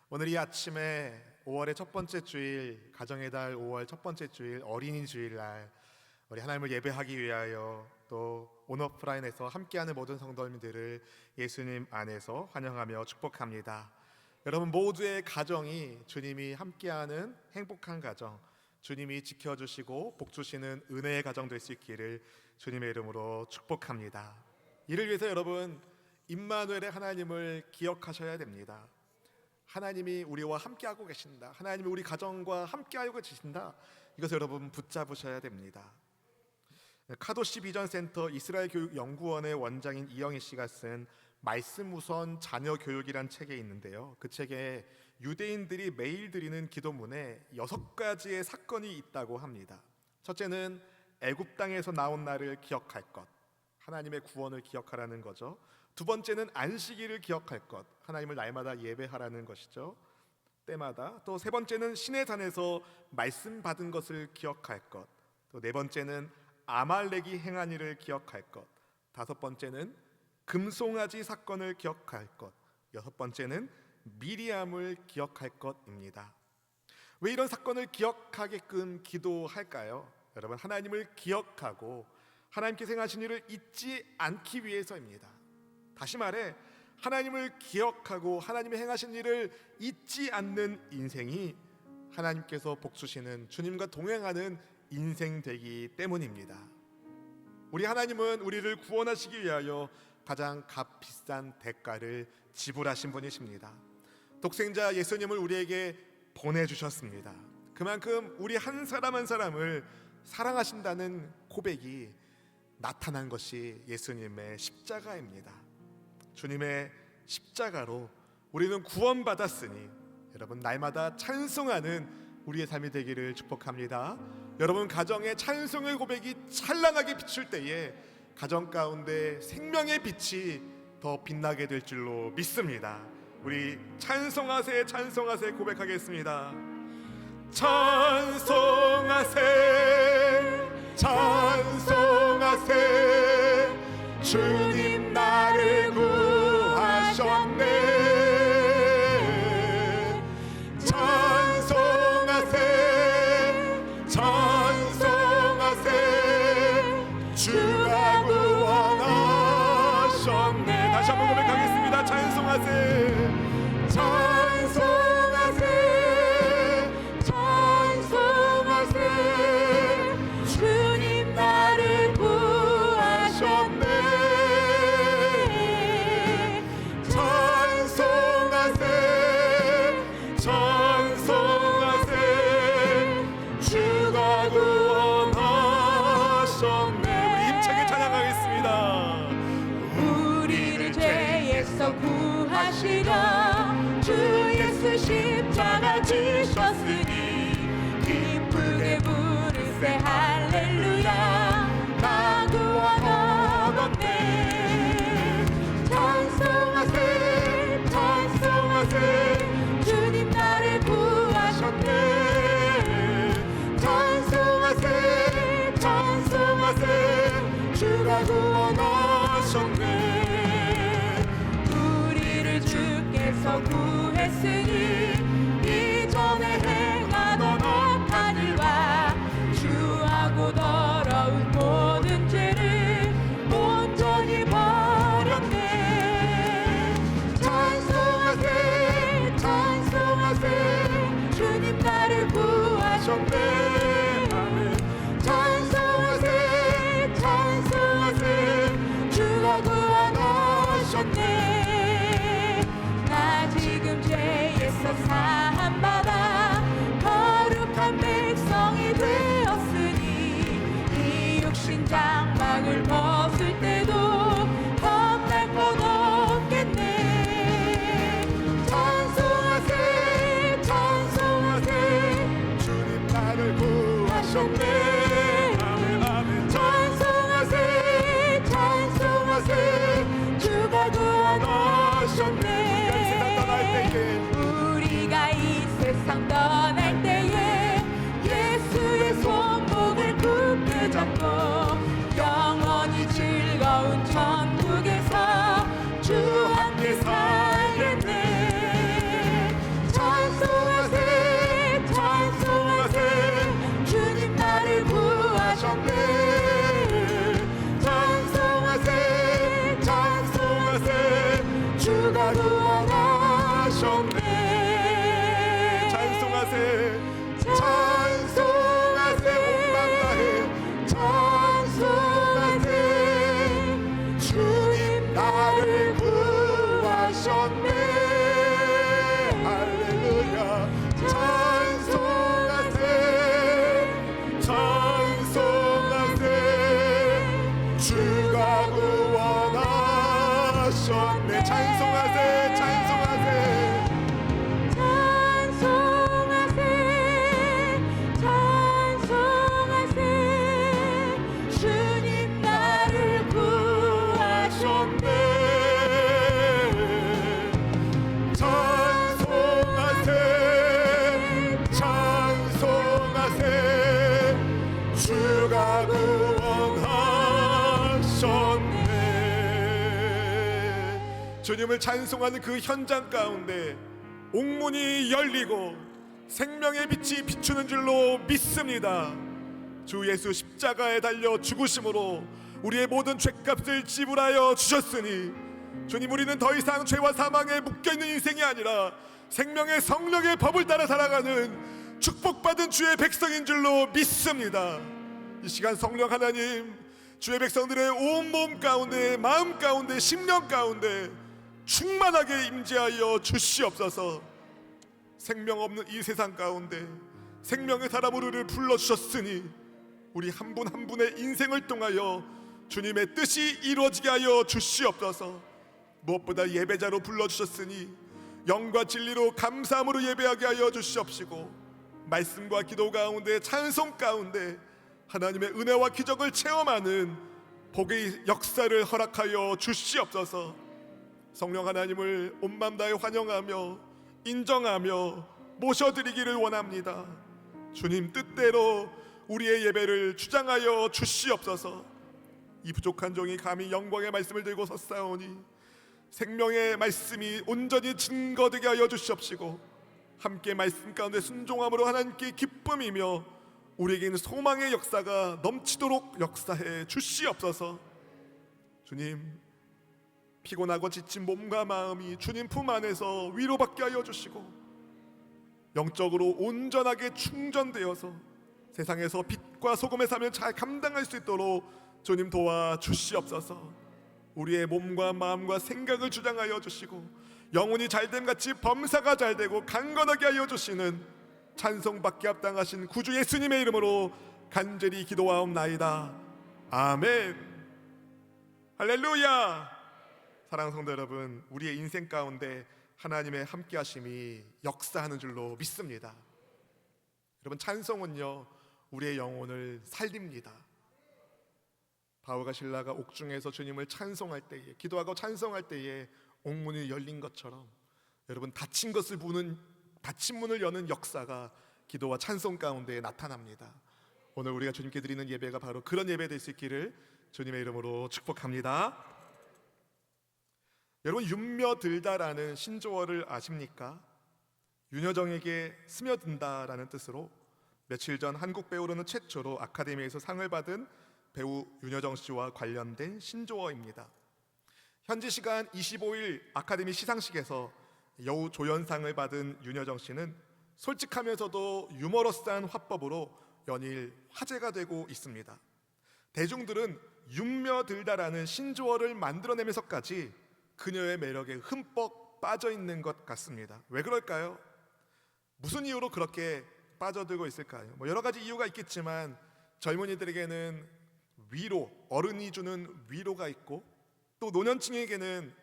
오늘 이 아침에 5월의 첫 번째 주일, 가정의 달 5월 첫 번째 주일, 어린이 주일날 우리 하나님을 예배하기 위하여 또 온오프라인에서 함께하는 모든 성도님들을 예수님 안에서 환영하며 축복합니다. 여러분 모두의 가정이 주님이 함께하는 행복한 가정, 주님이 지켜주시고 복주시는 은혜의 가정 될 수 있기를 주님의 이름으로 축복합니다. 이를 위해서 여러분 임마누엘의 하나님을 기억하셔야 됩니다. 하나님이 우리와 함께하고 계신다, 하나님이 우리 가정과 함께하고 계신다, 이것을 여러분 붙잡으셔야 됩니다. 카도시 비전센터 이스라엘 교육연구원의 원장인 이영희 씨가 쓴 말씀 우선 자녀 교육이란 책에 있는데요, 그 책에 유대인들이 매일 드리는 기도문에 6가지의 사건이 있다고 합니다. 첫째는 애굽 땅에서 나온 날을 기억할 것, 하나님의 구원을 기억하라는 거죠. 두 번째는 안식일을 기억할 것, 하나님을 날마다 예배하라는 것이죠, 때마다. 또 세 번째는 신의 산에서 말씀 받은 것을 기억할 것, 또 네 번째는 아말렉이 행한 일을 기억할 것, 다섯 번째는 금송아지 사건을 기억할 것, 여섯 번째는 미리암을 기억할 것입니다. 왜 이런 사건을 기억하게끔 기도할까요? 여러분, 하나님을 기억하고 하나님께서 행하신 일을 잊지 않기 위해서입니다. 다시 말해, 하나님을 기억하고 하나님의 행하신 일을 잊지 않는 인생이 하나님께서 복주시는 주님과 동행하는 인생 되기 때문입니다. 우리 하나님은 우리를 구원하시기 위하여 가장 값비싼 대가를 지불하신 분이십니다. 독생자 예수님을 우리에게 보내주셨습니다. 그만큼 우리 한 사람 한 사람을 사랑하신다는 고백이 나타난 것이 예수님의 십자가입니다. 주님의 십자가로 우리는 구원받았으니 여러분 날마다 찬송하는 우리의 삶이 되기를 축복합니다. 여러분 가정에 찬송의 고백이 찬란하게 비출 때에 가정 가운데 생명의 빛이 더 빛나게 될 줄로 믿습니다. 우리 찬송하세 찬송하세 고백하겠습니다. 찬송하세 찬송하세 주님 나를 구하셨네. 찬송하세 찬송하세 주가 구원하셨네. 다시 한번 고백하겠습니다. 찬송하세 찬송하세 찬송하세 주님 나를 구하셨네. 찬송하세 찬송하세 주가 구원하셨네. 우리 힘차게 찬양하겠습니다. 우리를 죄에서 구하시려 주 예수 십자가 지셨으니 기쁘게 부르세 할렐루야 나 구원 얻었네. 찬송하세 찬송하세 주님 나를 구하셨네. 찬송하세 찬송하세 주가 구원하셨네. 우리를 주께서 구했으니 이전에 행하던 악한 일과 주하고 더러운 모든 죄를 온전히 버렸네. 찬송하세 찬송하세 주님 나를 구하셨네. 찬송하세 찬송하세 주가 구원하셨네. 나 지금 죄에서 사함받아 거룩한 백성이 되었으니 이 육신 장막을 벗을 때도 겁날 것 없겠네. 찬송하세 찬송하세 주님 나를 구하셨네. 아멘 아멘. 찬송하세 찬송하세 주가 구원하셨네. 우리가 이 세상 떠날 때에 예수의 손목을 굳게 잡고 영원히 즐거운 천국에서 주 함께 살겠네. 구원하셨네. 찬송하세 찬송하세 온맘 다해 찬송하세 주님 나를 구하셨네. 할렐루야 찬송하세 찬송하세 주가 구원하셨네. 찬송하세 찬송하세 찬송하세 찬송하세 주님 나를 구하셨네. 찬송하세 찬송하세 주가 구원하셨네. 주님을 찬송하는 그 현장 가운데 옥문이 열리고 생명의 빛이 비추는 줄로 믿습니다. 주 예수 십자가에 달려 죽으심으로 우리의 모든 죄값을 지불하여 주셨으니 주님 우리는 더 이상 죄와 사망에 묶여있는 인생이 아니라 생명의 성령의 법을 따라 살아가는 축복받은 주의 백성인 줄로 믿습니다. 이 시간 성령 하나님 주의 백성들의 온몸 가운데 마음 가운데 심령 가운데 충만하게 임재하여 주시옵소서. 생명 없는 이 세상 가운데 생명의 사람으로 우리를 불러주셨으니 우리 한 분 한 분의 인생을 통하여 주님의 뜻이 이루어지게 하여 주시옵소서. 무엇보다 예배자로 불러주셨으니 영과 진리로 감사함으로 예배하게 하여 주시옵시고 말씀과 기도 가운데 찬송 가운데 하나님의 은혜와 기적을 체험하는 복의 역사를 허락하여 주시옵소서. 성령 하나님을 온 마음 다해 환영하며 인정하며 모셔드리기를 원합니다. 주님 뜻대로 우리의 예배를 주장하여 주시옵소서. 이 부족한 종이 감히 영광의 말씀을 들고 섰사오니 생명의 말씀이 온전히 증거되게 하여 주시옵시고 함께 말씀 가운데 순종함으로 하나님께 기쁨이며 우리에게 있는 소망의 역사가 넘치도록 역사해 주시옵소서. 주님 피곤하고 지친 몸과 마음이 주님 품 안에서 위로받게 하여 주시고 영적으로 온전하게 충전되어서 세상에서 빛과 소금의 사명을 잘 감당할 수 있도록 주님 도와 주시옵소서. 우리의 몸과 마음과 생각을 주장하여 주시고 영혼이 잘됨 같이 범사가 잘되고 강건하게 하여 주시는 찬송받게 합당하신 구주 예수님의 이름으로 간절히 기도하옵나이다. 아멘. 할렐루야. 사랑하는 성도 여러분, 우리의 인생 가운데 하나님의 함께하심이 역사하는 줄로 믿습니다. 여러분, 찬송은요 우리의 영혼을 살립니다. 바울과 실라가 옥중에서 주님을 찬송할 때에, 기도하고 찬송할 때에 옥문이 열린 것처럼 여러분 닫힌 문을 여는 역사가 기도와 찬송 가운데 나타납니다. 오늘 우리가 주님께 드리는 예배가 바로 그런 예배 될 수 있기를 주님의 이름으로 축복합니다. 여러분, 윤며들다라는 신조어를 아십니까? 윤여정에게 스며든다라는 뜻으로 며칠 전 한국 배우로는 최초로 아카데미에서 상을 받은 배우 윤여정 씨와 관련된 신조어입니다. 현지 시간 25일 아카데미 시상식에서 여우 조연상을 받은 윤여정 씨는 솔직하면서도 유머러스한 화법으로 연일 화제가 되고 있습니다. 대중들은 윤며들다라는 신조어를 만들어내면서까지 그녀의 매력에 흠뻑 빠져 있는 것 같습니다. 왜 그럴까요? 무슨 이유로 그렇게 빠져들고 있을까요? 여러 가지 이유가 있겠지만 젊은이들에게는 위로, 어른이 주는 위로가 있고 또 노년층에게는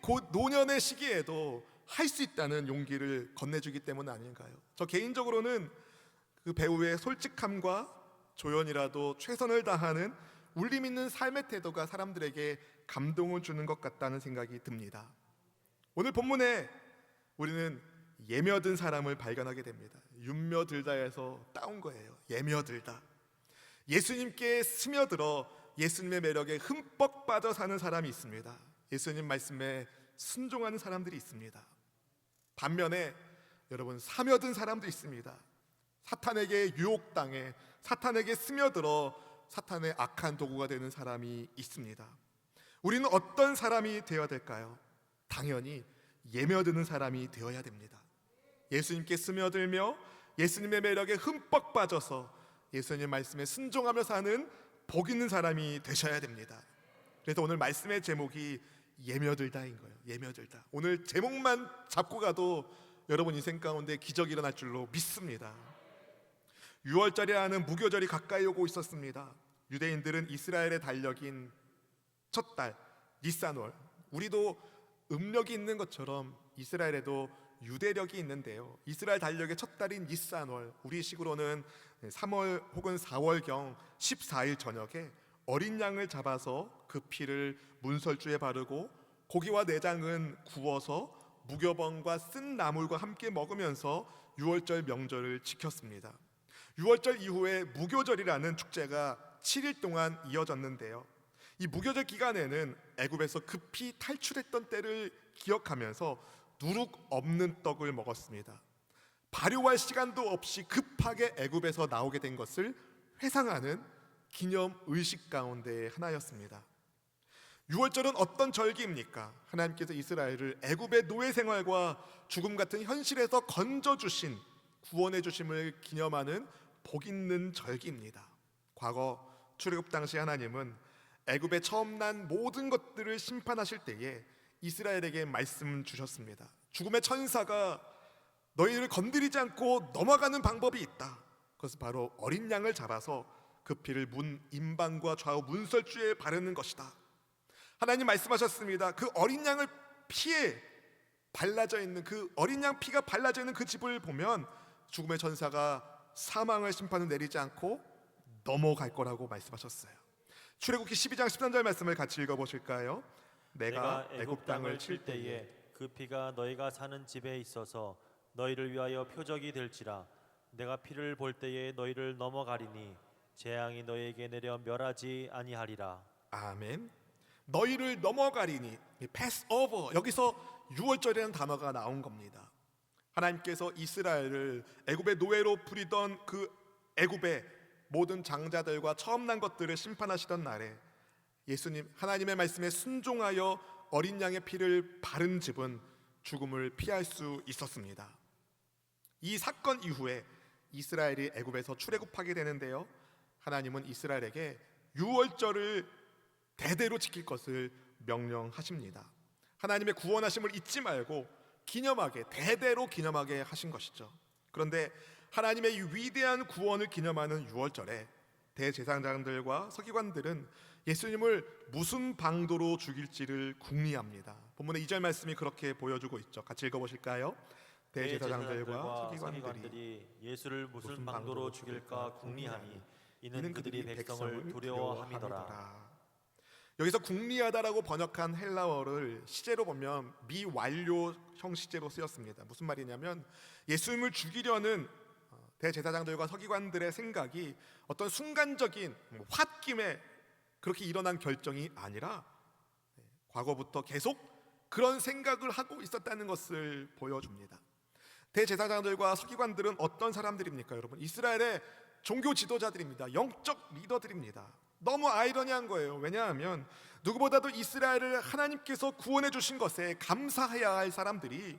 곧 노년의 시기에도 할 수 있다는 용기를 건네주기 때문 아닌가요? 저 개인적으로는 그 배우의 솔직함과 조연이라도 최선을 다하는 울림 있는 삶의 태도가 사람들에게 감동을 주는 것 같다는 생각이 듭니다. 오늘 본문에 우리는 예며든 사람을 발견하게 됩니다. 윤며들다에서 따온 거예요. 예며들다. 예수님께 스며들어 예수님의 매력에 흠뻑 빠져 사는 사람이 있습니다. 예수님 말씀에 순종하는 사람들이 있습니다. 반면에 여러분, 사며든 사람도 있습니다. 사탄에게 유혹당해 사탄에게 스며들어 사탄의 악한 도구가 되는 사람이 있습니다. 우리는 어떤 사람이 되어야 될까요? 당연히 예며드는 사람이 되어야 됩니다. 예수님께 스며들며 예수님의 매력에 흠뻑 빠져서 예수님 말씀에 순종하며 사는 복 있는 사람이 되셔야 됩니다. 그래서 오늘 말씀의 제목이 예며들다인 거예요. 예며들다. 오늘 제목만 잡고 가도 여러분 인생 가운데 기적이 일어날 줄로 믿습니다. 6월절이라는 무교절이 가까이 오고 있었습니다. 유대인들은 이스라엘의 달력인 첫 달 니산월, 우리도 음력이 있는 것처럼 이스라엘에도 유대력이 있는데요, 이스라엘 달력의 첫 달인 니산월, 우리 식으로는 3월 혹은 4월경 14일 저녁에 어린 양을 잡아서 그 피를 문설주에 바르고 고기와 내장은 구워서 무교번과 쓴 나물과 함께 먹으면서 6월절 명절을 지켰습니다. 6월절 이후에 무교절이라는 축제가 7일 동안 이어졌는데요, 이 무교절 기간에는 애굽에서 급히 탈출했던 때를 기억하면서 누룩 없는 떡을 먹었습니다. 발효할 시간도 없이 급하게 애굽에서 나오게 된 것을 회상하는 기념 의식 가운데 하나였습니다. 6월절은 어떤 절기입니까? 하나님께서 이스라엘을 애굽의 노예 생활과 죽음 같은 현실에서 건져주신, 구원해 주심을 기념하는 복 있는 절기입니다. 과거 출애굽 당시 하나님은 애굽에 처음 난 모든 것들을 심판하실 때에 이스라엘에게 말씀 주셨습니다. 죽음의 천사가 너희를 건드리지 않고 넘어가는 방법이 있다. 그것은 바로 어린 양을 잡아서 그 피를 문 임방과 좌우 문설주에 바르는 것이다. 하나님 말씀하셨습니다. 그 어린 양을 피에 발라져 있는, 그 어린 양 피가 발라져 있는 그 집을 보면 죽음의 천사가 사망을 심판을 내리지 않고 넘어갈 거라고 말씀하셨어요. 출애굽기 12장 13절 말씀을 같이 읽어보실까요? 내가 애굽 땅을 칠 때에 그 피가 너희가 사는 집에 있어서 너희를 위하여 표적이 될지라. 내가 피를 볼 때에 너희를 넘어가리니 재앙이 너희에게 내려 멸하지 아니하리라. 아멘. 너희를 넘어가리니, pass over, 여기서 6월절이라는 단어가 나온 겁니다. 하나님께서 이스라엘을 애굽의 노예로 부리던 그 애굽의 모든 장자들과 처음 난 것들을 심판하시던 날에 예수님, 하나님의 말씀에 순종하여 어린 양의 피를 바른 집은 죽음을 피할 수 있었습니다. 이 사건 이후에 이스라엘이 애굽에서 출애굽하게 되는데요, 하나님은 이스라엘에게 6월절을 대대로 지킬 것을 명령하십니다. 하나님의 구원하심을 잊지 말고 기념하게, 대대로 기념하게 하신 것이죠. 그런데 하나님의 이 위대한 구원을 기념하는 6월절에 대제사장들과 서기관들은 예수님을 무슨 방도로 죽일지를 궁리합니다. 본문의 2절 말씀이 그렇게 보여주고 있죠. 같이 읽어보실까요? 대제사장들과 서기관들이 예수를 무슨 방도로 죽일까 궁리하니 이는 그들이 백성을 두려워함이더라. 여기서 궁리하다라고 번역한 헬라어를 시제로 보면 미완료형 시제로 쓰였습니다. 무슨 말이냐면 예수님을 죽이려는 대제사장들과 서기관들의 생각이 어떤 순간적인 홧김에 그렇게 일어난 결정이 아니라 과거부터 계속 그런 생각을 하고 있었다는 것을 보여줍니다. 대제사장들과 서기관들은 어떤 사람들입니까, 여러분? 이스라엘의 종교 지도자들입니다. 영적 리더들입니다. 너무 아이러니한 거예요. 왜냐하면 누구보다도 이스라엘을 하나님께서 구원해 주신 것에 감사해야 할 사람들이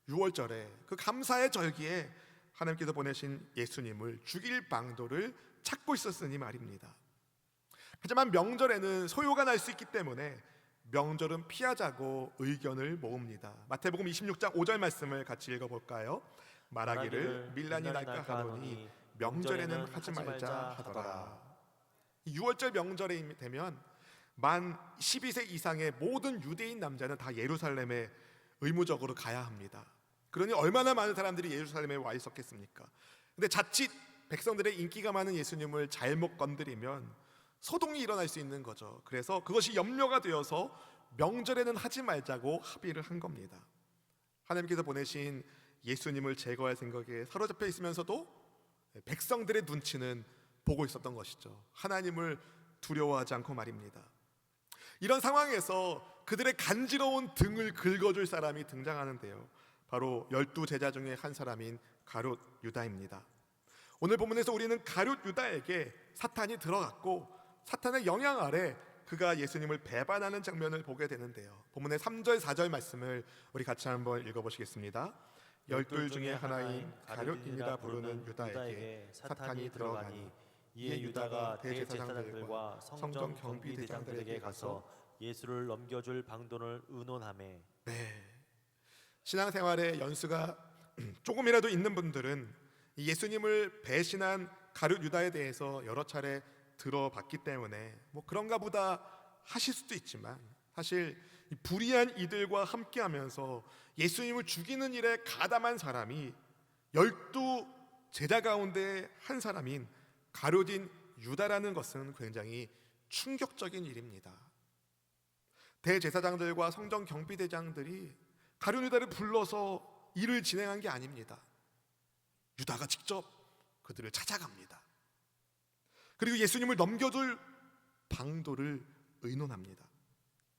6월절에 그 감사의 절기에 하나님께서 보내신 예수님을 죽일 방도를 찾고 있었으니 말입니다. 하지만 명절에는 소요가 날 수 있기 때문에 명절은 피하자고 의견을 모읍니다. 마태복음 26장 5절 말씀을 같이 읽어볼까요? 말하기를 밀란이 날까 하노니 명절에는 하지 말자 하더라. 6월절 명절이 되면 만 12세 이상의 모든 유대인 남자는 다 예루살렘에 의무적으로 가야 합니다. 그러니 얼마나 많은 사람들이 예루살렘에 와 있었겠습니까? 근데 자칫 백성들의 인기가 많은 예수님을 잘못 건드리면 소동이 일어날 수 있는 거죠. 그래서 그것이 염려가 되어서 명절에는 하지 말자고 합의를 한 겁니다. 하나님께서 보내신 예수님을 제거할 생각에 사로잡혀 있으면서도 백성들의 눈치는 보고 있었던 것이죠. 하나님을 두려워하지 않고 말입니다. 이런 상황에서 그들의 간지러운 등을 긁어줄 사람이 등장하는데요, 바로 12제자 중에 한 사람인 가룟 유다입니다. 오늘 본문에서 우리는 가룟 유다에게 사탄이 들어갔고 사탄의 영향 아래 그가 예수님을 배반하는 장면을 보게 되는데요. 본문의 3절 4절 말씀을 우리 같이 한번 읽어보시겠습니다. 12 중에 하나인 가룟이라 부르는 유다에게 사탄이 들어가니 이에 유다가 대제사장들과 성전 경비대장들에게 가서 예수를 넘겨줄 방도를 의논하매. 네, 신앙생활에 연수가 조금이라도 있는 분들은 이 예수님을 배신한 가룟 유다에 대해서 여러 차례 들어봤기 때문에 뭐 그런가 보다 하실 수도 있지만, 사실 이 불의한 이들과 함께하면서 예수님을 죽이는 일에 가담한 사람이 12 제자 가운데 한 사람인 가룟인 유다라는 것은 굉장히 충격적인 일입니다. 대제사장들과 성전 경비대장들이 가룟 유다를 불러서 일을 진행한 게 아닙니다. 유다가 직접 그들을 찾아갑니다. 그리고 예수님을 넘겨줄 방도를 의논합니다.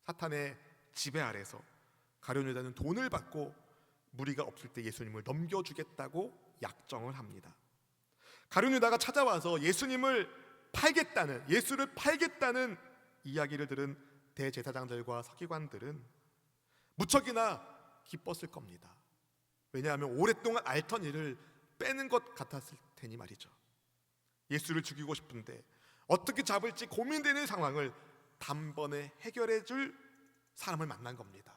사탄의 지배 아래서 가룟 유다는 돈을 받고 무리가 없을 때 예수님을 넘겨주겠다고 약정을 합니다. 가룟 유다가 찾아와서 예수를 팔겠다는 이야기를 들은 대제사장들과 서기관들은 무척이나 기뻤을 겁니다. 왜냐하면 오랫동안 앓던 일을 빼는 것 같았을 테니 말이죠. 예수를 죽이고 싶은데 어떻게 잡을지 고민되는 상황을 단번에 해결해 줄 사람을 만난 겁니다.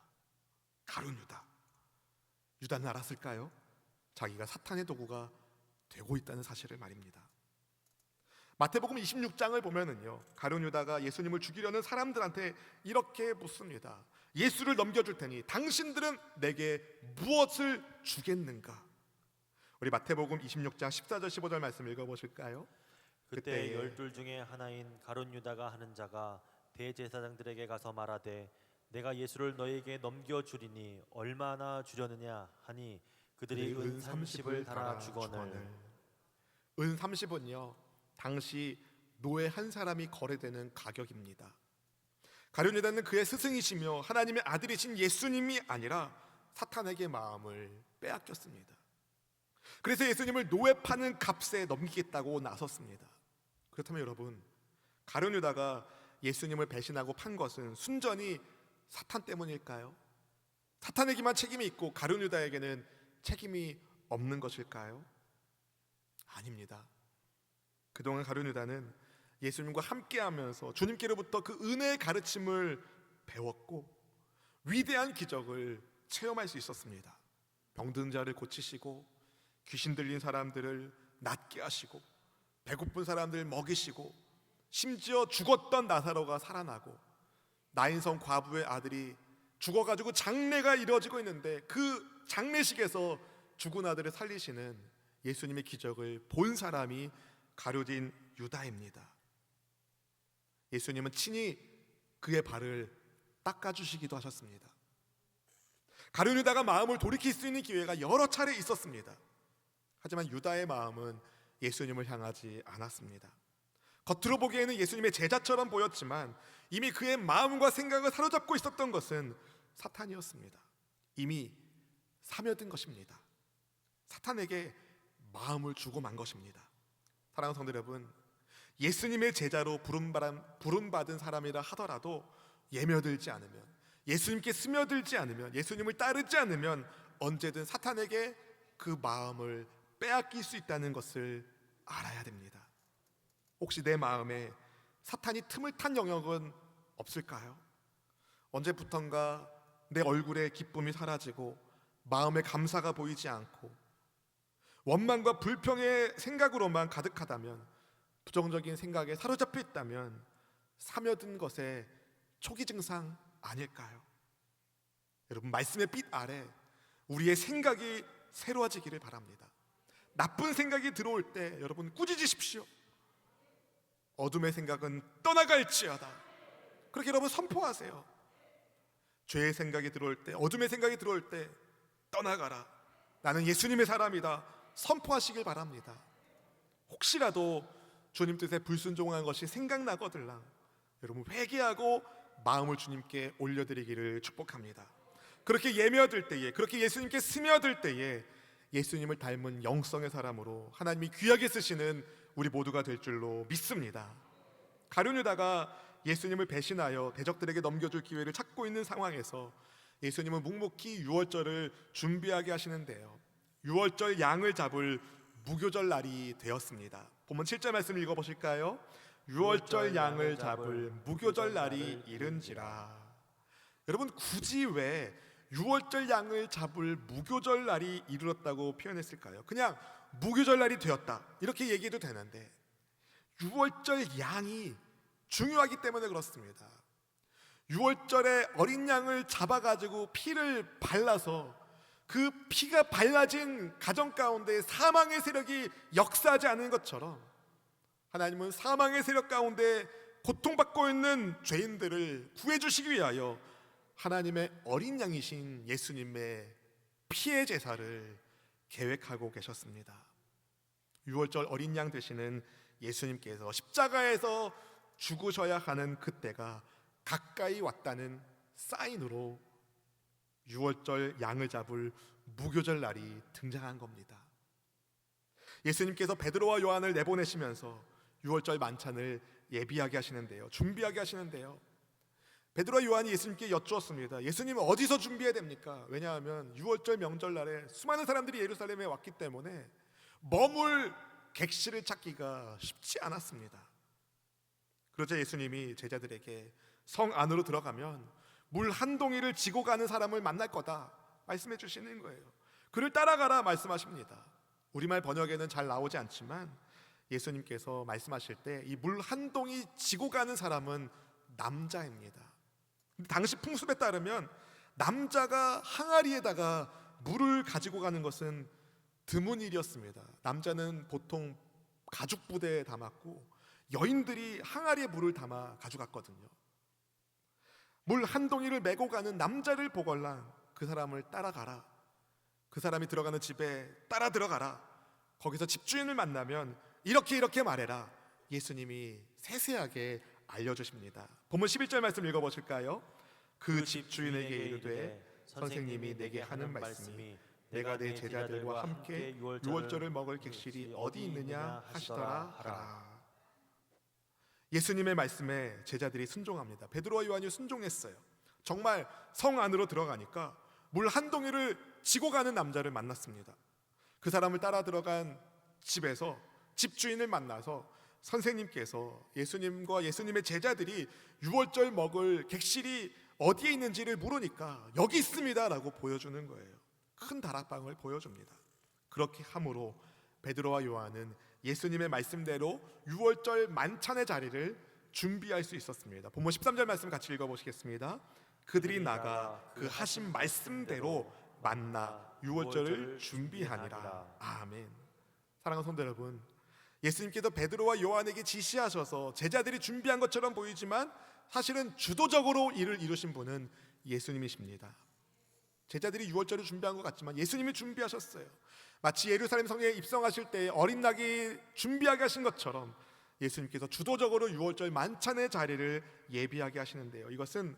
가룟 유다. 유다는 알았을까요? 자기가 사탄의 도구가 되고 있다는 사실을 말입니다. 마태복음 26장을 보면은요, 가룟 유다가 예수님을 죽이려는 사람들한테 이렇게 묻습니다. 예수를 넘겨줄 테니 당신들은 내게 무엇을 주겠는가? 우리 마태복음 26장 14절 15절 말씀 읽어보실까요? 그때 12 중에 하나인 가룟 유다가 하는 자가 대제사장들에게 가서 말하되 내가 예수를 너에게 넘겨주리니 얼마나 주려느냐 하니 그들이 은 30을 달아 주거늘. 은 30은요 당시 노예 한 사람이 거래되는 가격입니다. 가룟 유다는 그의 스승이시며 하나님의 아들이신 예수님이 아니라 사탄에게 마음을 빼앗겼습니다. 그래서 예수님을 노예 파는 값에 넘기겠다고 나섰습니다. 그렇다면 여러분, 가룟 유다가 예수님을 배신하고 판 것은 순전히 사탄 때문일까요? 사탄에게만 책임이 있고 가룟 유다에게는 책임이 없는 것일까요? 아닙니다. 그동안 가룟 유다는 예수님과 함께하면서 주님께로부터 그 은혜의 가르침을 배웠고 위대한 기적을 체험할 수 있었습니다. 병든 자를 고치시고 귀신 들린 사람들을 낫게 하시고 배고픈 사람들을 먹이시고 심지어 죽었던 나사로가 살아나고 나인성 과부의 아들이 죽어가지고 장례가 이루어지고 있는데 그 장례식에서 죽은 아들을 살리시는 예수님의 기적을 본 사람이 가룟인 유다입니다. 예수님은 친히 그의 발을 닦아주시기도 하셨습니다. 가룟 유다가 마음을 돌이킬 수 있는 기회가 여러 차례 있었습니다. 하지만 유다의 마음은 예수님을 향하지 않았습니다. 겉으로 보기에는 예수님의 제자처럼 보였지만 이미 그의 마음과 생각을 사로잡고 있었던 것은 사탄이었습니다. 이미 사며든 것입니다. 사탄에게 마음을 주고 만 것입니다. 사랑하는 성도 여러분, 예수님의 제자로 부름받은 사람이라 하더라도 예며들지 않으면, 예수님께 스며들지 않으면, 예수님을 따르지 않으면 언제든 사탄에게 그 마음을 빼앗길 수 있다는 것을 알아야 됩니다. 혹시 내 마음에 사탄이 틈을 탄 영역은 없을까요? 언제부턴가 내 얼굴에 기쁨이 사라지고 마음에 감사가 보이지 않고 원망과 불평의 생각으로만 가득하다면, 부정적인 생각에 사로잡혀 있다면 사며든 것의 초기 증상 아닐까요? 여러분, 말씀의 빛 아래 우리의 생각이 새로워지기를 바랍니다. 나쁜 생각이 들어올 때 여러분 꾸짖으십시오. 어둠의 생각은 떠나갈지어다. 그렇게 여러분 선포하세요. 죄의 생각이 들어올 때, 어둠의 생각이 들어올 때 떠나가라. 나는 예수님의 사람이다. 선포하시길 바랍니다. 혹시라도 주님 뜻에 불순종한 것이 생각나거들랑 여러분 회개하고 마음을 주님께 올려드리기를 축복합니다. 그렇게 예며들 때에, 그렇게 예수님께 스며들 때에 예수님을 닮은 영성의 사람으로 하나님이 귀하게 쓰시는 우리 모두가 될 줄로 믿습니다. 가룟 유다가 예수님을 배신하여 대적들에게 넘겨줄 기회를 찾고 있는 상황에서 예수님은 묵묵히 유월절을 준비하게 하시는데요. 유월절 양을 잡을 무교절 날이 되었습니다. 본문 7절 말씀 읽어보실까요? 유월절 양을 잡을 무교절 날이 이른지라. 여러분, 굳이 왜 유월절 양을 잡을 무교절 날이 이르렀다고 표현했을까요? 그냥 무교절 날이 되었다 이렇게 얘기해도 되는데 유월절 양이 중요하기 때문에 그렇습니다. 유월절에 어린 양을 잡아가지고 피를 발라서 그 피가 발라진 가정 가운데 사망의 세력이 역사하지 않은 것처럼 하나님은 사망의 세력 가운데 고통받고 있는 죄인들을 구해주시기 위하여 하나님의 어린 양이신 예수님의 피의 제사를 계획하고 계셨습니다. 유월절 어린 양 되시는 예수님께서 십자가에서 죽으셔야 하는 그때가 가까이 왔다는 사인으로 유월절 양을 잡을 무교절 날이 등장한 겁니다. 예수님께서 베드로와 요한을 내보내시면서 유월절 만찬을 예비하게 하시는데요, 준비하게 하시는데요, 베드로와 요한이 예수님께 여쭈었습니다. 예수님 어디서 준비해야 됩니까? 왜냐하면 유월절 명절날에 수많은 사람들이 예루살렘에 왔기 때문에 머물 객실을 찾기가 쉽지 않았습니다. 그러자 예수님이 제자들에게 성 안으로 들어가면 물 한 동이를 지고 가는 사람을 만날 거다 말씀해 주시는 거예요. 그를 따라가라 말씀하십니다. 우리말 번역에는 잘 나오지 않지만 예수님께서 말씀하실 때 이 물 한 동이 지고 가는 사람은 남자입니다. 당시 풍습에 따르면 남자가 항아리에다가 물을 가지고 가는 것은 드문 일이었습니다. 남자는 보통 가죽 부대에 담았고 여인들이 항아리에 물을 담아 가져갔거든요. 물 한 동이를 메고 가는 남자를 보걸랑 그 사람을 따라가라. 그 사람이 들어가는 집에 따라 들어가라. 거기서 집주인을 만나면 이렇게 말해라. 예수님이 세세하게 알려주십니다. 본문 11절 말씀 읽어보실까요? 그 집주인에게 이르되 선생님이 내게 하는 말씀이 내가 내 제자들과 함께 유월절을 먹을 객실이 어디 있느냐 하시더라 하라. 예수님의 말씀에 제자들이 순종합니다. 베드로와 요한이 순종했어요. 정말 성 안으로 들어가니까 물 한 동이를 지고 가는 남자를 만났습니다. 그 사람을 따라 들어간 집에서 집주인을 만나서 선생님께서 예수님과 예수님의 제자들이 유월절 먹을 객실이 어디에 있는지를 물으니까 여기 있습니다 라고 보여주는 거예요. 큰 다락방을 보여줍니다. 그렇게 함으로 베드로와 요한은 예수님의 말씀대로 유월절 만찬의 자리를 준비할 수 있었습니다. 본문 13절 말씀 같이 읽어보시겠습니다. 그들이 나가 그 하신 말씀대로 만나 유월절을 준비하니라. 아멘. 사랑하는 성도 여러분, 예수님께서 베드로와 요한에게 지시하셔서 제자들이 준비한 것처럼 보이지만 사실은 주도적으로 일을 이루신 분은 예수님이십니다. 제자들이 유월절을 준비한 것 같지만 예수님이 준비하셨어요. 마치 예루살렘 성에 입성하실 때 어린 낙이 준비하게 하신 것처럼 예수님께서 주도적으로 유월절 만찬의 자리를 예비하게 하시는데요, 이것은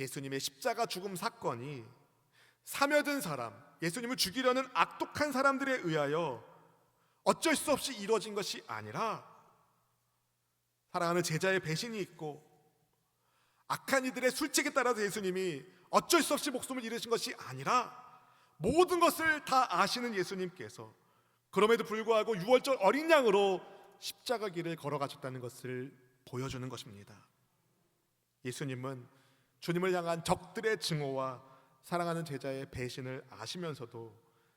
예수님의 십자가 죽음 사건이 사며든 사람, 예수님을 죽이려는 악독한 사람들에 의하여 어쩔 수 없이 이루어진 것이 아니라 사랑하는 제자의 배신이 있고 악한 이들의 술책에 따라서 예수님이 어쩔 수 없이 목숨을 잃으신 것이 아니라 모든 것을 다 아시는 예수님께서 그럼에도 불구하고 유월절 어린 양으로 십자가 길을 걸어가셨다는 것을 보여주는 것입니다. 예수님은 주님을 향한 적들의 증오와 사랑하는 제자의 배신을 아시면서도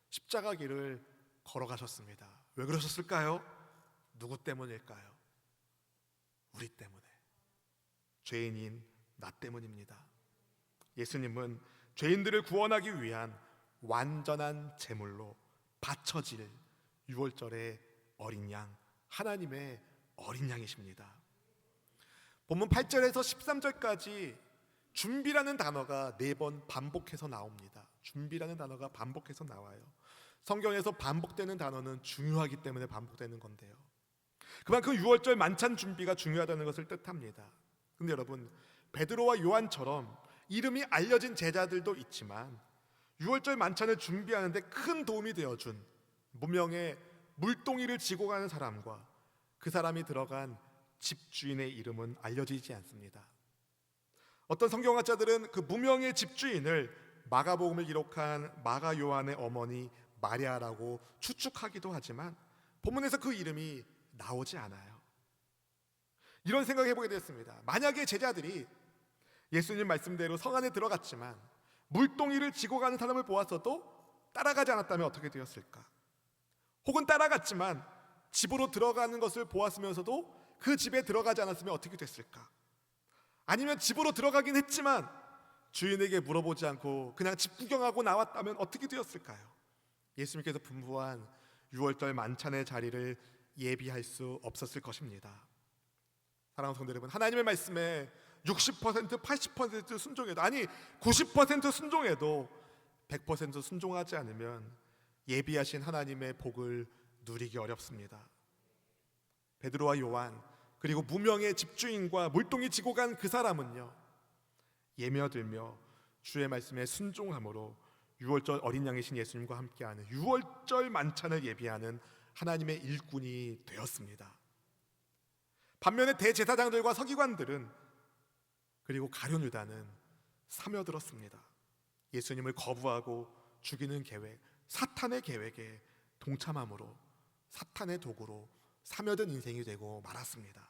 십자가 길을 걸어가셨습니다. 왜 그러셨을까요? 누구 때문일까요? 우리 때문에, 죄인인 나 때문입니다. 예수님은 죄인들을 구원하기 위한 완전한 제물로 바쳐질 유월절의 어린 양, 하나님의 어린 양이십니다. 본문 8절에서 13절까지 준비라는 단어가 4번 반복해서 나옵니다. 준비라는 단어가 반복해서 나와요. 성경에서 반복되는 단어는 중요하기 때문에 반복되는 건데요, 그만큼 유월절 만찬 준비가 중요하다는 것을 뜻합니다. 근데 여러분, 베드로와 요한처럼 이름이 알려진 제자들도 있지만 유월절 만찬을 준비하는데 큰 도움이 되어준 무명의 물동이를 지고 가는 사람과 그 사람이 들어간 집주인의 이름은 알려지지 않습니다. 어떤 성경학자들은 그 무명의 집주인을 마가복음을 기록한 마가 요한의 어머니 마리아라고 추측하기도 하지만 본문에서 그 이름이 나오지 않아요. 이런 생각을 해보게 됐습니다. 만약에 제자들이 예수님 말씀대로 성 안에 들어갔지만 물동이를 지고 가는 사람을 보았어도 따라가지 않았다면 어떻게 되었을까? 혹은 따라갔지만 집으로 들어가는 것을 보았으면서도 그 집에 들어가지 않았으면 어떻게 됐을까? 아니면 집으로 들어가긴 했지만 주인에게 물어보지 않고 그냥 집 구경하고 나왔다면 어떻게 되었을까요? 예수님께서 분부한 유월절 만찬의 자리를 예비할 수 없었을 것입니다. 사랑하는 성도 여러분, 하나님의 말씀에 60%, 80% 순종해도, 아니 90% 순종해도 100% 순종하지 않으면 예비하신 하나님의 복을 누리기 어렵습니다. 베드로와 요한, 그리고 무명의 집주인과 물동이 지고 간 그 사람은요, 예며들며 주의 말씀에 순종함으로 유월절 어린 양이신 예수님과 함께하는 유월절 만찬을 예비하는 하나님의 일꾼이 되었습니다. 반면에 대제사장들과 서기관들은, 그리고 가룟 유다는 사며들었습니다. 예수님을 거부하고 죽이는 계획, 사탄의 계획에 동참함으로 사탄의 도구로 사며든 인생이 되고 말았습니다.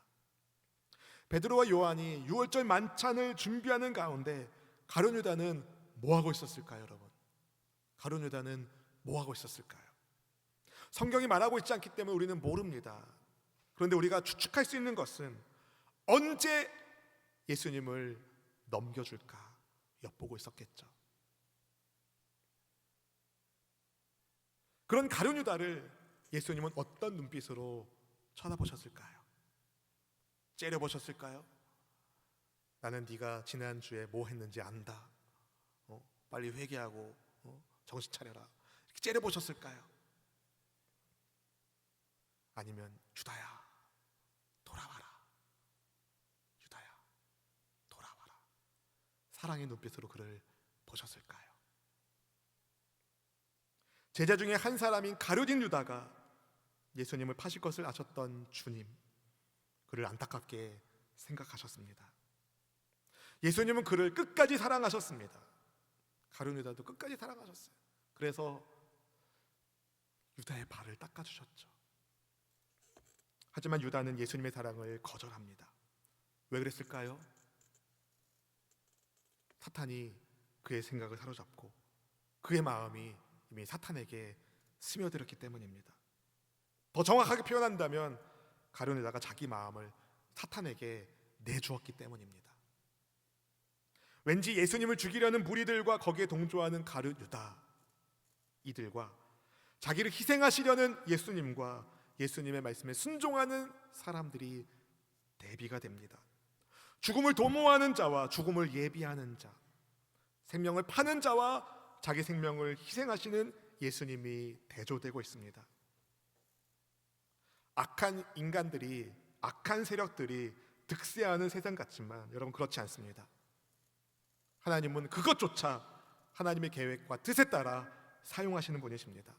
베드로와 요한이 유월절 만찬을 준비하는 가운데 가룟 유다는 뭐 하고 있었을까요, 여러분? 가룟 유다는 뭐 하고 있었을까요? 성경이 말하고 있지 않기 때문에 우리는 모릅니다. 그런데 우리가 추측할 수 있는 것은 언제 예수님을 넘겨줄까 엿보고 있었겠죠. 그런 가룟 유다를 예수님은 어떤 눈빛으로 쳐다보셨을까요? 째려보셨을까요? 나는 네가 지난주에 뭐 했는지 안다. 빨리 회개하고 정신 차려라. 이렇게 째려보셨을까요? 아니면 유다야 돌아와라. 유다야 돌아와라. 사랑의 눈빛으로 그를 보셨을까요? 제자 중에 한 사람인 가룟인 유다가 예수님을 파실 것을 아셨던 주님, 그를 안타깝게 생각하셨습니다. 예수님은 그를 끝까지 사랑하셨습니다. 가룟 유다도 끝까지 사랑하셨어요. 그래서 유다의 발을 닦아주셨죠. 하지만 유다는 예수님의 사랑을 거절합니다. 왜 그랬을까요? 사탄이 그의 생각을 사로잡고 그의 마음이 이미 사탄에게 스며들었기 때문입니다. 더 정확하게 표현한다면 가룟 유다가 자기 마음을 사탄에게 내주었기 때문입니다. 왠지 예수님을 죽이려는 무리들과 거기에 동조하는 가룟 유다, 이들과 자기를 희생하시려는 예수님과 예수님의 말씀에 순종하는 사람들이 대비가 됩니다. 죽음을 도모하는 자와 죽음을 예비하는 자, 생명을 파는 자와 자기 생명을 희생하시는 예수님이 대조되고 있습니다. 악한 인간들이, 악한 세력들이 득세하는 세상 같지만 여러분 그렇지 않습니다. 하나님은 그것조차 하나님의 계획과 뜻에 따라 사용하시는 분이십니다.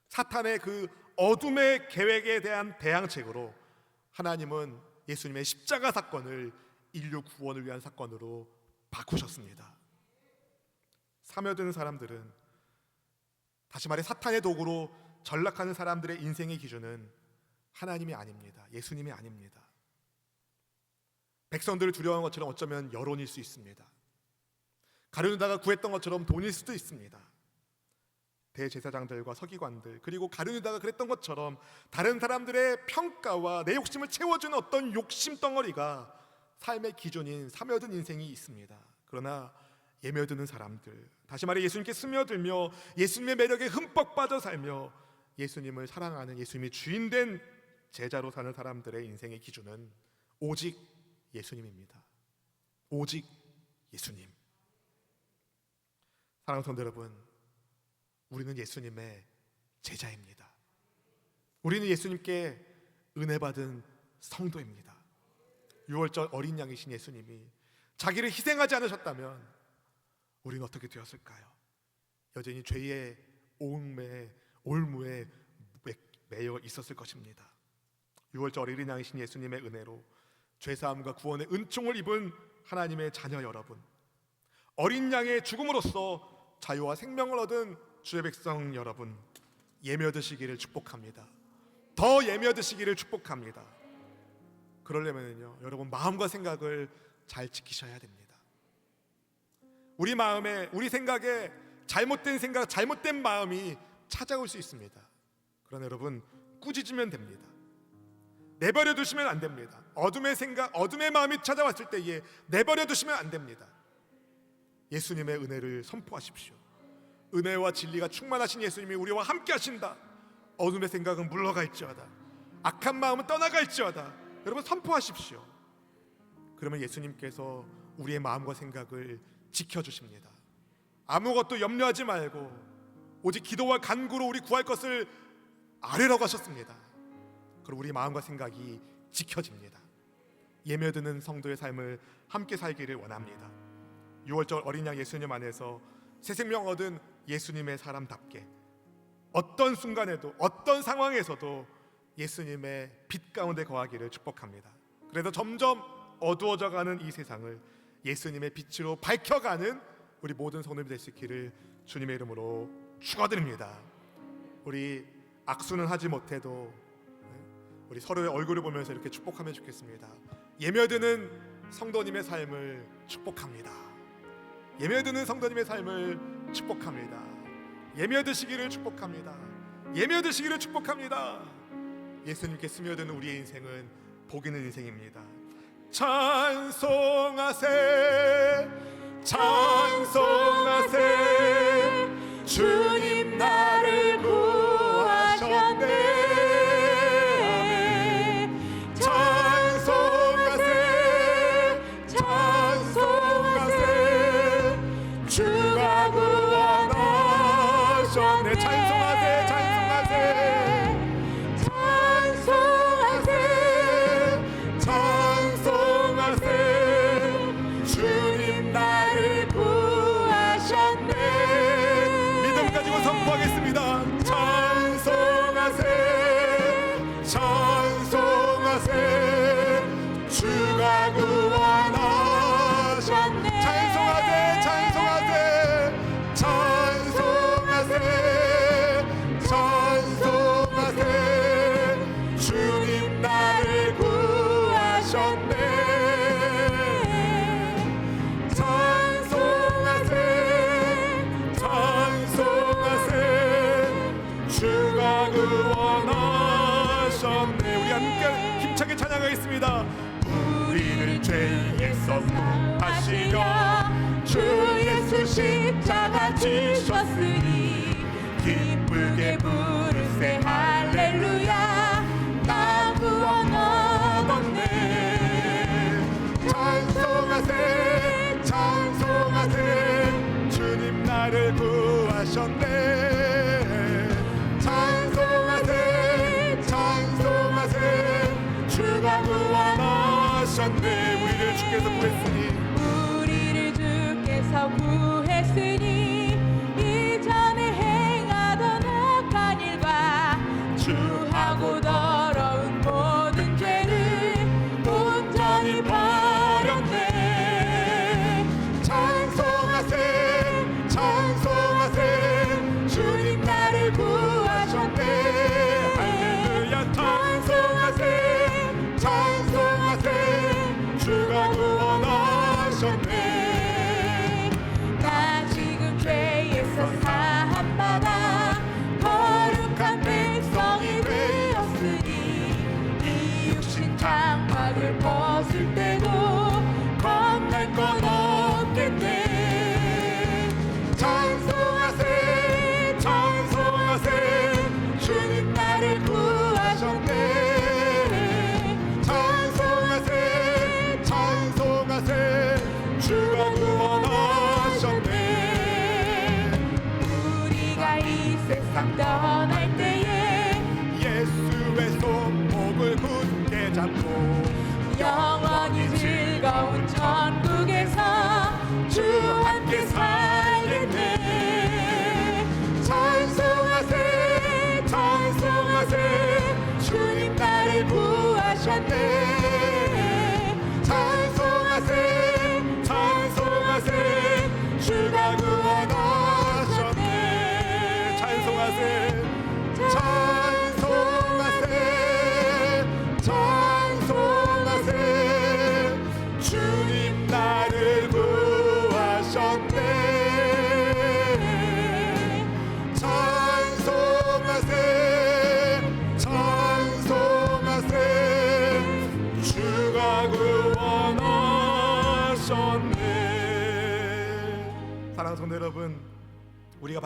사탄의 그 어둠의 계획에 대한 대항책으로 하나님은 예수님의 십자가 사건을 인류 구원을 위한 사건으로 바꾸셨습니다. 사며드는 사람들은, 다시 말해 사탄의 도구로 전락하는 사람들의 인생의 기준은 하나님이 아닙니다. 예수님이 아닙니다. 백성들을 두려워하는 것처럼 어쩌면 여론일 수 있습니다. 가룟 유다가 구했던 것처럼 돈일 수도 있습니다. 대제사장들과 서기관들, 그리고 가룟 유다가 그랬던 것처럼 다른 사람들의 평가와 내 욕심을 채워주는 어떤 욕심 덩어리가 삶의 기준인 사며든 인생이 있습니다. 그러나 예며드는 사람들, 다시 말해 예수님께 스며들며 예수님의 매력에 흠뻑 빠져 살며 예수님을 사랑하는, 예수님이 주인된 제자로 사는 사람들의 인생의 기준은 오직 예수님입니다. 오직 예수님. 사랑하는 성도 여러분, 우리는 예수님의 제자입니다. 우리는 예수님께 은혜 받은 성도입니다. 유월절 어린 양이신 예수님이 자기를 희생하지 않으셨다면 우리는 어떻게 되었을까요? 여전히 죄의 올무에 매여 있었을 것입니다. 6월절 어린 양이신 예수님의 은혜로 죄사함과 구원의 은총을 입은 하나님의 자녀 여러분, 어린 양의 죽음으로써 자유와 생명을 얻은 주의 백성 여러분, 예며드시기를 축복합니다. 더 예며드시기를 축복합니다. 그러려면요, 여러분 마음과 생각을 잘 지키셔야 됩니다. 우리 마음에, 우리 생각에 잘못된 생각, 잘못된 마음이 찾아올 수 있습니다. 그러나 여러분 꾸짖으면 됩니다. 내버려 두시면 안 됩니다. 어둠의 생각, 어둠의 마음이 찾아왔을 때에 내버려 두시면 안 됩니다. 예수님의 은혜를 선포하십시오. 은혜와 진리가 충만하신 예수님이 우리와 함께 하신다. 어둠의 생각은 물러갈지어다. 악한 마음은 떠나갈지어다. 여러분 선포하십시오. 그러면 예수님께서 우리의 마음과 생각을 지켜주십니다. 아무것도 염려하지 말고 오직 기도와 간구로 우리 구할 것을 아뢰라고 하셨습니다. 그럼 우리 마음과 생각이 지켜집니다. 예며드는 성도의 삶을 함께 살기를 원합니다. 6월절 어린 양 예수님 안에서 새 생명 얻은 예수님의 사람답게 어떤 순간에도 어떤 상황에서도 예수님의 빛 가운데 거하기를 축복합니다. 그래서 점점 어두워져가는 이 세상을 예수님의 빛으로 밝혀가는 우리 모든 성도님이 될 수 있기를 주님의 이름으로 축원드립니다. 우리 악수는 하지 못해도 우리 서로의 얼굴을 보면서 이렇게 축복하면 좋겠습니다. 예며드는 성도님의 삶을 축복합니다. 예며드는 성도님의 삶을 축복합니다. 예며드시기를 축복합니다. 예며드시기를 축복합니다. 예수님께 스며드는 우리의 인생은 복 있는 인생입니다. 찬송하세, 찬송하세, 주님 나를 구하셨네. 찬송하세, 찬송하세, 주가 구원하셨네. 찬송하세, 찬송하세, 찬송하세, 찬송하세, 주님 나를 구하셨네. 믿음 가지고 선포하겠습니다. 찬송하세, 찬송하세, 주가 구원하셨네. 찬송하세, 찬송하세, 찬송하세, 찬송하세, 주님 나를 구하셨네. 찬송하세, 찬송하세, 주가 구원하셨네. 우리 함께 힘차게 찬양하겠습니다. 우리를 죄에서 구하시려 주 예수 십자가 지셨으니 기쁘게 부르세 할렐루야. 나 구원 얻었네. 찬송하세, 찬송하세, 주님 나를 구하셨네. 찬송하세, 찬송하세, 주가 구원하셨네. 우리를 주께서 구했으니, 우리를 주께서 구했으니 이전에 행하던 악한 일과 주하고 더러운 모든 죄를 온전히 버렸네. 찬송하세, 찬송하세, 주님 나를 구하셨네. 할렐루야. 찬송하세, 찬송하세, 주가 구원하셨네. 나 지금 죄에서 사함받아 거룩한 백성이 되었으니 이 육신 장막을 벗을 때도 겁날 건 없겠네. 찬송하세, 찬송하세, 주님 나를 구하셨네. 찬송하세, 찬송하세, 주가 구원하셨네. 우리가 이 세상 떠날 때에 예수의 손목을 굳게 잡고 영원히 즐거운 천국에서 주 함께 살겠네. 찬송하세, 찬송하세, 주님 나를 구하셨네.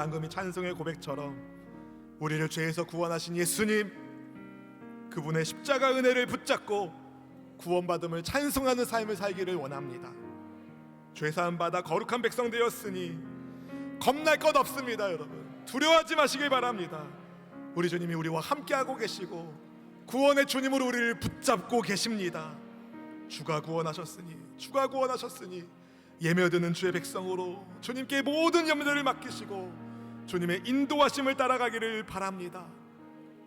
방금 이 찬송의 고백처럼 우리를 죄에서 구원하신 예수님, 그분의 십자가 은혜를 붙잡고 구원받음을 찬송하는 삶을 살기를 원합니다. 죄사함 받아 거룩한 백성 되었으니 겁날 것 없습니다. 여러분 두려워하지 마시길 바랍니다. 우리 주님이 우리와 함께하고 계시고 구원의 주님으로 우리를 붙잡고 계십니다. 주가 구원하셨으니 예며드는 주의 백성으로 주님께 모든 염려를 맡기시고 주님의 인도하심을 따라가기를 바랍니다.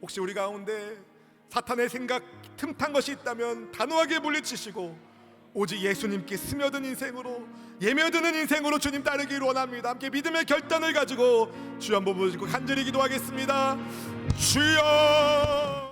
혹시 우리 가운데 사탄의 생각 틈탄 것이 있다면 단호하게 물리치시고 오직 예수님께 스며든 인생으로, 예며드는 인생으로 주님 따르기를 원합니다. 함께 믿음의 결단을 가지고 주여 한번 부르시고 간절히 기도하겠습니다. 주여